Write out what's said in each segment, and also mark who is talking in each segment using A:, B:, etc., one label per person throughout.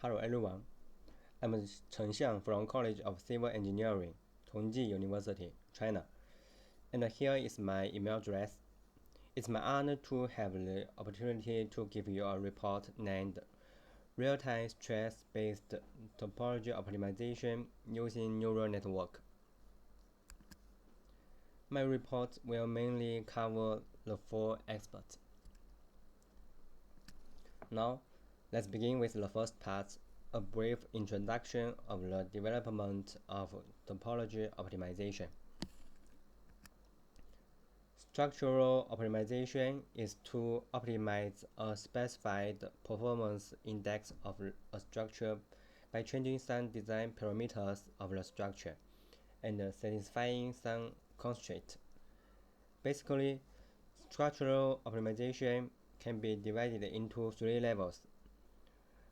A: Hello everyone, I'm Chen Xiang from College of Civil Engineering, Tongji University, China, and here is my email address. It's my honor to have the opportunity to give you a report named Real-Time Stress-Based Topology Optimization using Neural Network. My report will mainly cover the four aspects. Now, let's begin with the first part, a brief introduction of the development of topology optimization. Structural optimization is to optimize a specified performance index of a structure by changing some design parameters of the structure and satisfying some constraints. Basically, structural optimization can be divided into three levels: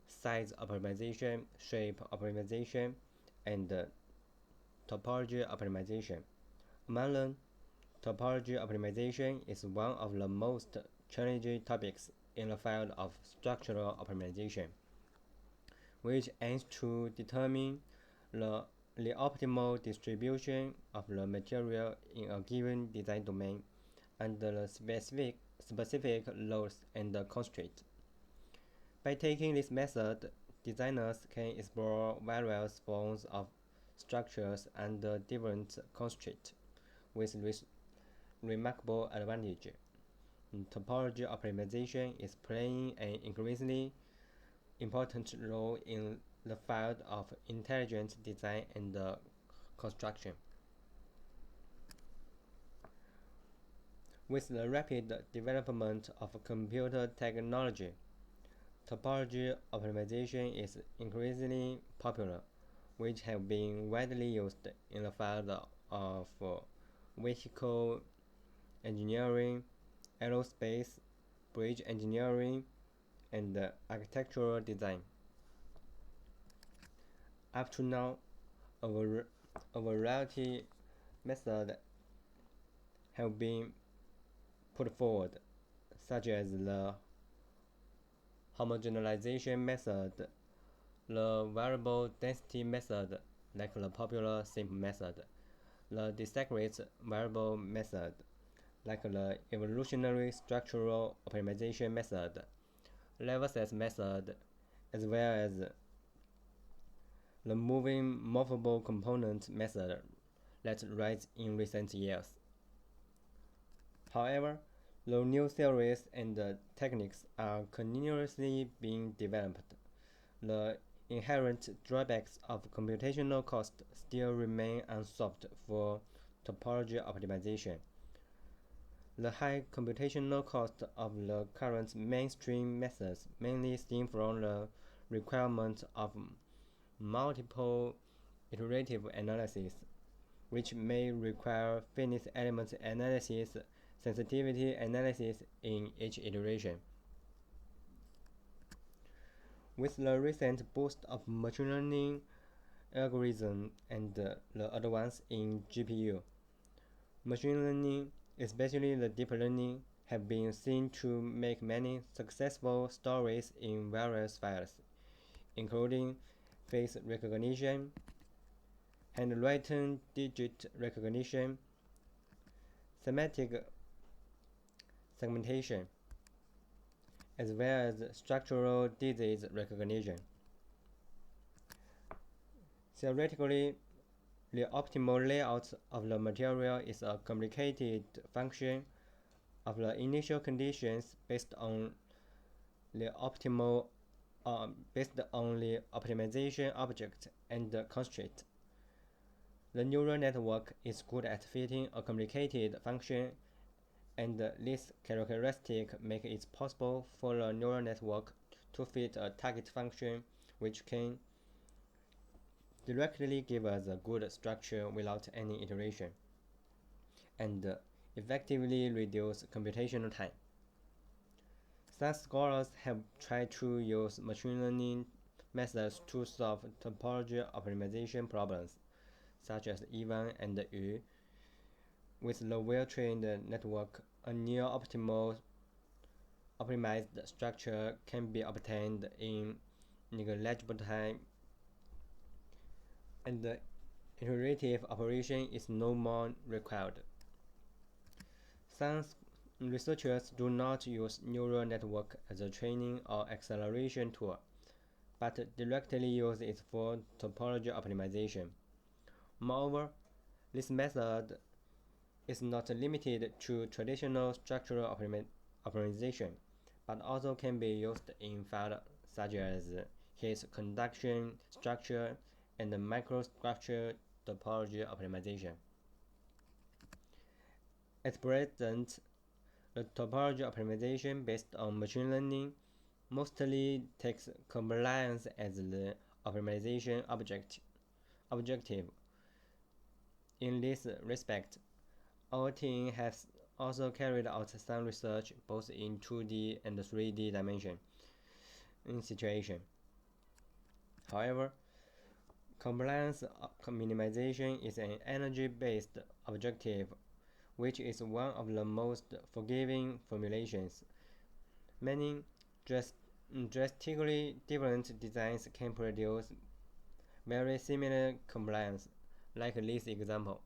A: size optimization, shape optimization, and topology optimization. Among them, topology optimization is one of the most challenging topics in the field of structural optimization, which aims to determine the optimal distribution of the material in a given design domain under the specific loads and constraints. By taking this method, designers can explore various forms of structures under different constraints with remarkable advantage. Topology optimization is playing an increasingly important role in the field of intelligent design and construction. With the rapid development of computer technology, topology optimization is increasingly popular, which have been widely used in the field of vehicle engineering, aerospace, bridge engineering, and architectural design. Up to now, a variety methods have been put forward, such as the homogenization method, the variable density method, like the popular SIMP method, the disaggregate variable method, like the evolutionary structural optimization method, level set method, as well as the moving movable component method that rise in recent years. However, the new theories and techniques are continuously being developed. The inherent drawbacks of computational cost still remain unsolved for topology optimization. The high computational cost of the current mainstream methods mainly stem from the requirement of multiple iterative analysis, which may require finite element analysis, sensitivity analysis in each iteration. With the recent boost of machine learning algorithms and the advance in GPU, machine learning, especially the deep learning, have been seen to make many successful stories in various fields, including face recognition, handwritten digit recognition, semantic segmentation, as well as structural disease recognition. Theoretically, the optimal layout of the material is a complicated function of the initial conditions based on the optimization object and constraint. The neural network is good at fitting a complicated function, and this characteristic makes it possible for the neural network to fit a target function which can directly give us a good structure without any iteration, and effectively reduce computational time. Some scholars have tried to use machine learning methods to solve topology optimization problems, such as Ivan and Yu. With the well-trained network, a near-optimal optimized structure can be obtained in negligible time, and the iterative operation is no more required. Some researchers do not use neural network as a training or acceleration tool, but directly use it for topology optimization. Moreover, this method is not limited to traditional structural optimization, but also can be used in fields such as heat conduction, structure, and microstructure topology optimization. At present, the topology optimization based on machine learning mostly takes compliance as the optimization objective. In this respect, our team has also carried out some research both in 2D and 3D dimension situation. However, compliance minimization is an energy-based objective, which is one of the most forgiving formulations. Many drastically different designs can produce very similar compliance, like this example.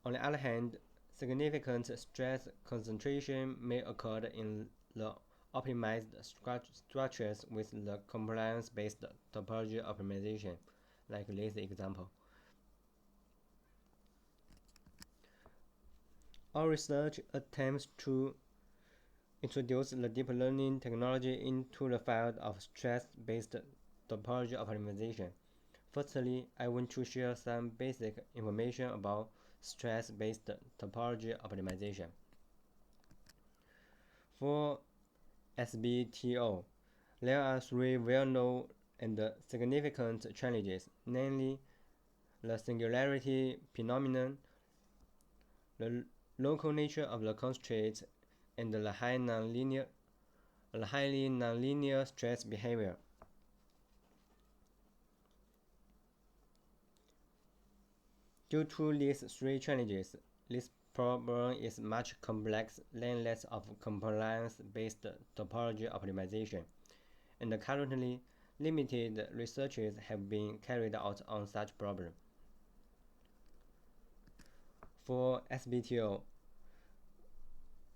A: On the other hand, significant stress concentration may occur in the optimized structures with the compliance-based topology optimization, like this example. Our research attempts to introduce the deep learning technology into the field of stress-based topology optimization. Firstly, I want to share some basic information about stress-based topology optimization. For SBTO, there are three well-known and significant challenges, namely the singularity phenomenon, the local nature of the constraints, and the highly nonlinear stress behavior. Due to these three challenges, this problem is much complex than that of compliance-based topology optimization, and currently limited researches have been carried out on such problem. For SBTO,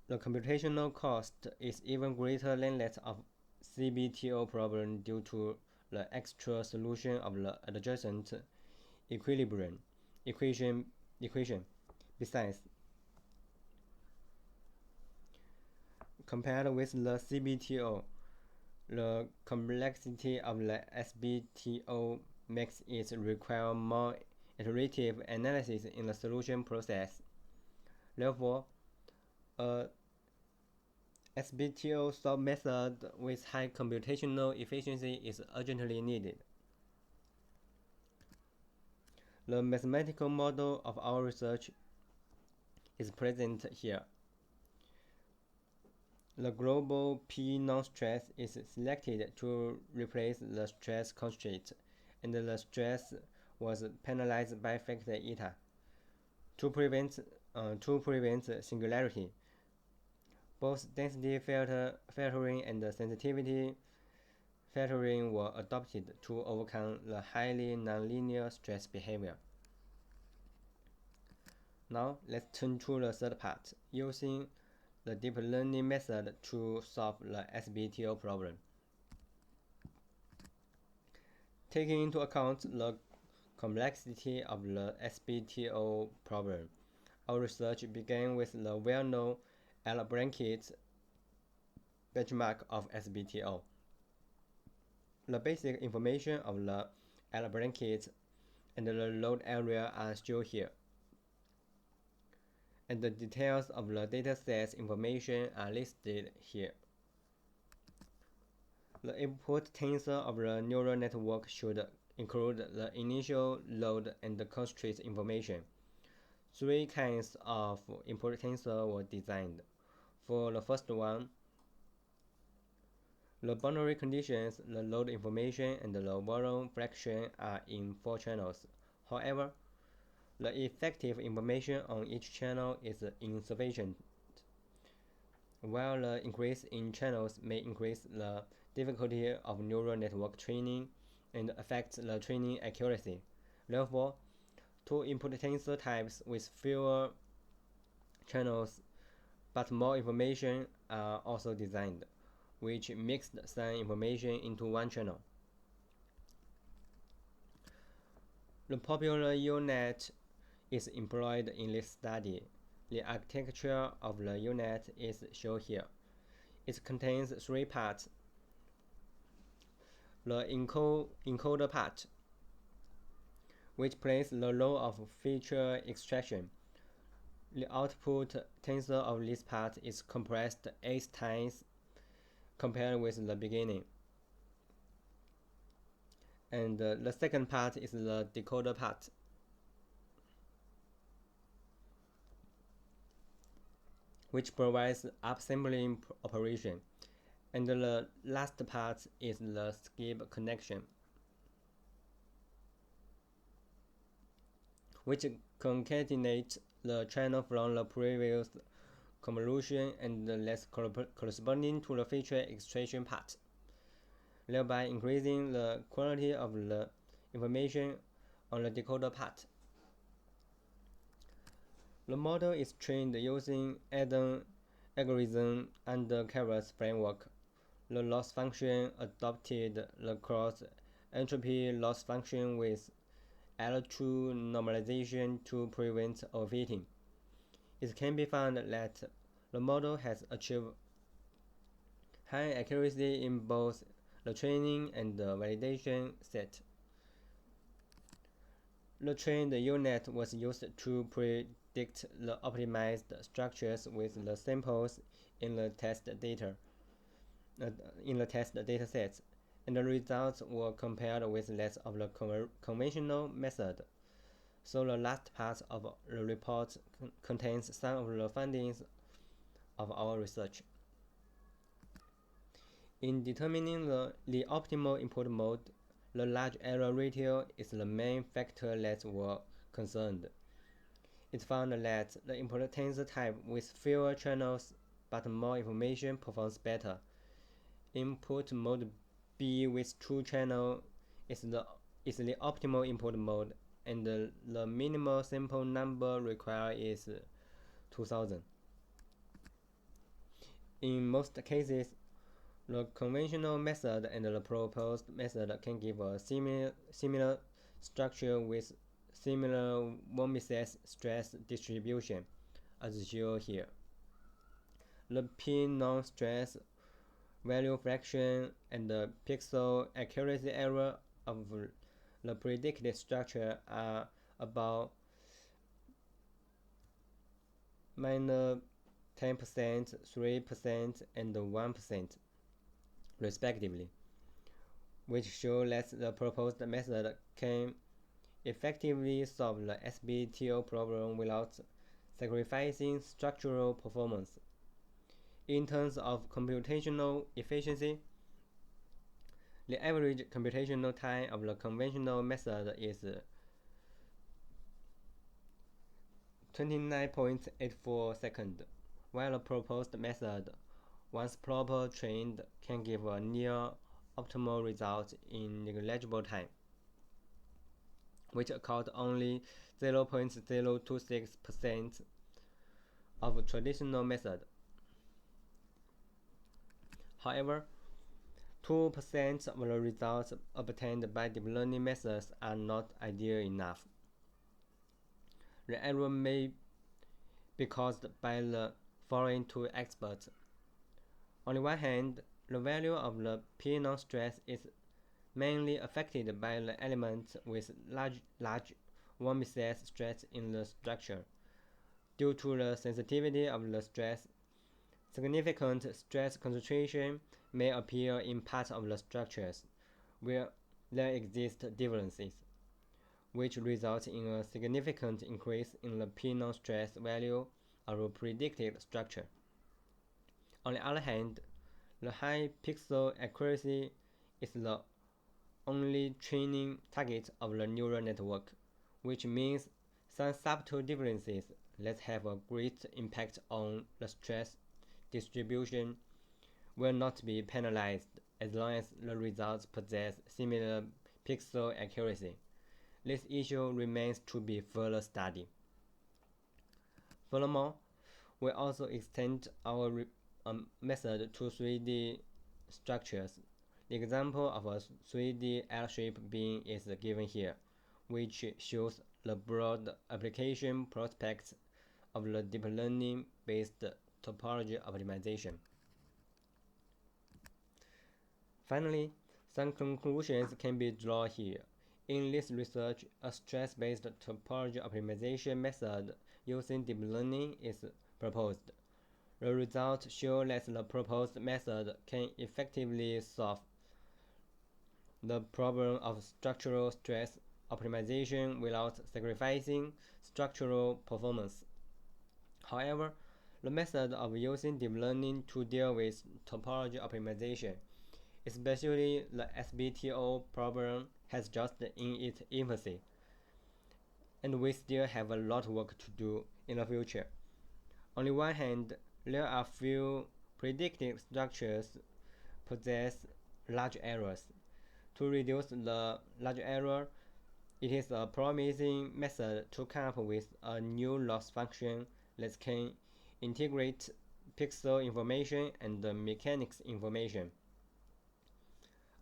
A: the computational cost is even greater than that of CBTO problem due to the extra solution of the adjacent equilibrium equation. Besides, compared with the CBTO, the complexity of the SBTO makes it require more iterative analysis in the solution process. Therefore, a SBTO solve method with high computational efficiency is urgently needed. The mathematical model of our research is present here. The global P non-stress is selected to replace the stress constraint, and the stress was penalized by factor eta to prevent singularity. Both density filtering and sensitivity filtering were adopted to overcome the highly nonlinear stress behavior. Now let's turn to the third part, using the deep learning method to solve the SBTO problem. Taking into account the complexity of the SBTO problem, our research began with the well-known L-bracket benchmark of SBTO. The basic information of the L-bracket and the load area are shown here, and the details of the dataset information are listed here. The input tensor of the neural network should include the initial load and the constraint information. Three kinds of input tensor were designed. For the first one, the boundary conditions, the load information, and the volume fraction are in 4 channels. However, the effective information on each channel is insufficient. while the increase in channels may increase the difficulty of neural network training and affect the training accuracy. Therefore, two input tensor types with fewer channels but more information are also designed, which mix some information into one channel. The popular UNet is employed in this study. The architecture of the UNet is shown here. It contains three parts. The encoder part, which plays the role of feature extraction. The output tensor of this part is compressed 8 times compared with the beginning. And the second part is the decoder part. Which provides upsampling operation. And the last part is the skip connection, which concatenates the channel from the previous convolution and less corresponding to the feature extraction part, thereby increasing the quality of the information on the decoder part. The model is trained using Adam algorithm under Keras framework. The loss function adopted the cross-entropy loss function with L2 normalization to prevent overfitting. It can be found that the model has achieved high accuracy in both the training and the validation set. The trained UNet was used to predict the optimized structures with the samples in the test data sets, and the results were compared with that of the conventional method. So the last part of the report contains some of the findings of our research. In determining the optimal input mode, the large error ratio is the main factor that was concerned. It found that the input tensor type with fewer channels but more information performs better. Input mode B with 2 channels is the optimal input mode, and the minimal sample number required is 2000. In most cases, the conventional method and the proposed method can give a similar structure with similar Vorontsov stress distribution, as shown here. The p-norm stress value fraction and the pixel accuracy error of the predicted structure are about minus 10%, 3%, and 1%, respectively, which show that the proposed method can effectively solve the SBTO problem without sacrificing structural performance. In terms of computational efficiency, the average computational time of the conventional method is 29.84 seconds, while the proposed method, once properly trained, can give a near optimal result in negligible time, which accounts only 0.026% of traditional method. However, 2% of the results obtained by deep learning methods are not ideal enough. The error may be caused by the following two experts. On the one hand, the value of the p-norm stress is mainly affected by the elements with large Vorontsov stress in the structure. Due to the sensitivity of the stress, significant stress concentration may appear in parts of the structures where there exist differences, which results in a significant increase in the p-norm stress value of a predicted structure. On the other hand, the high pixel accuracy is the only training target of the neural network, which means some subtle differences that have a great impact on the stress distribution will not be penalized as long as the results possess similar pixel accuracy. This issue remains to be further studied. Furthermore, we also extend our method to 3D structures. The example of a 3D L-shaped beam is given here, which shows the broad application prospects of the deep learning-based topology optimization. Finally, some conclusions can be drawn here. In this research, a stress-based topology optimization method using deep learning is proposed. The results show that the proposed method can effectively solve the problem of structural stress optimization without sacrificing structural performance. However, the method of using deep learning to deal with topology optimization, especially the SBTO problem, has just in its infancy, and we still have a lot of work to do in the future. On the one hand, there are few predictive structures possess large errors. To reduce the large error, it is a promising method to come up with a new loss function that can integrate pixel information and mechanics information.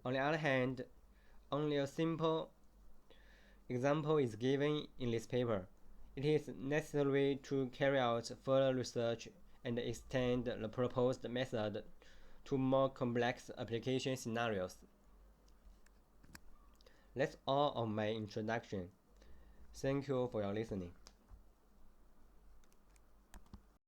A: On the other hand, only a simple example is given in this paper. It is necessary to carry out further research and extend the proposed method to more complex application scenarios. That's all of my introduction. Thank you for your listening.